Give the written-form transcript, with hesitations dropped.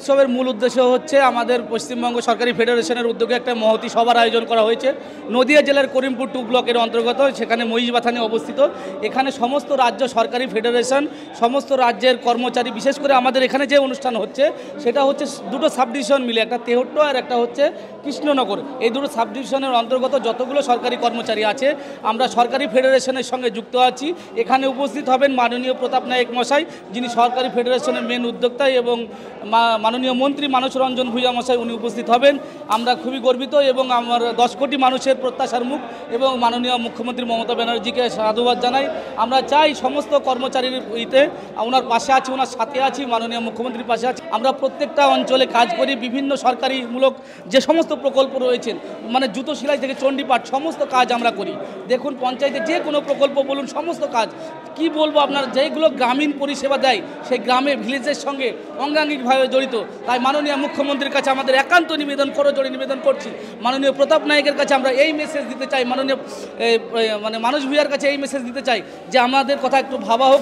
উৎসবের মূল উদ্দেশ্য হচ্ছে আমাদের পশ্চিমবঙ্গ সরকারি ফেডারেশনের উদ্যোগে একটা মহতী সভার আয়োজন করা হয়েছে। নদিয়া জেলার করিমপুর 2 ব্লকের অন্তর্গত, সেখানে মহিষবাথানে অবস্থিত। এখানে সমস্ত রাজ্য সরকারি ফেডারেশন, সমস্ত রাজ্যের কর্মচারী, বিশেষ করে আমাদের এখানে যে অনুষ্ঠান হচ্ছে সেটা হচ্ছে দুটো সাব ডিভিশন মিলে, একটা তেহট্ট আর একটা হচ্ছে কৃষ্ণনগর। এই দুটো সাব ডিভিশনের অন্তর্গত যতগুলো সরকারি কর্মচারী আছে আমরা সরকারি ফেডারেশনের সঙ্গে যুক্ত আছি। এখানে উপস্থিত হবেন মাননীয় প্রতাপ নায়েক মশাই, যিনি সরকারি ফেডারেশনের মেন উদ্যোক্তা, এবং মাননীয় মন্ত্রী মানস রঞ্জন ভূঁইয়া মশাই, উনি উপস্থিত হবেন। আমরা খুবই গর্বিত এবং আমার 10 কোটি মানুষের প্রত্যাশার মুখ এবং মাননীয় মুখ্যমন্ত্রী মমতা ব্যানার্জিকে সাধুবাদ জানাই। আমরা চাই সমস্ত কর্মচারীর ওনার পাশে আছি, ওনার সাথে আছি, মাননীয় মুখ্যমন্ত্রীর পাশে আছি। আমরা প্রত্যেকটা অঞ্চলে কাজ করি, বিভিন্ন সরকারিমূলক যে সমস্ত প্রকল্প রয়েছে, মানে জুতো সেলাই থেকে চণ্ডীপাঠ সমস্ত কাজ আমরা করি। দেখুন, পঞ্চায়েতে যে কোনো প্রকল্প বলুন, সমস্ত কাজ কি বলবো আপনার, যেগুলো গ্রামীণ পরিষেবা দেয় সেই গ্রামে ভিলেজের সঙ্গে অঙ্গাঙ্গিকভাবে জড়িত। তাই মাননীয় মুখ্যমন্ত্রীর কাছে আমাদের একান্ত নিবেদন, করজোড়ে নিবেদন করছি। মাননীয় প্রতাপ নায়েকের কাছে আমরা এই মেসেজ দিতে চাই, মাননীয় মানস ভূঁইয়ার কাছে এই মেসেজ দিতে চাই যে আমাদের কথা একটু ভাবা হোক।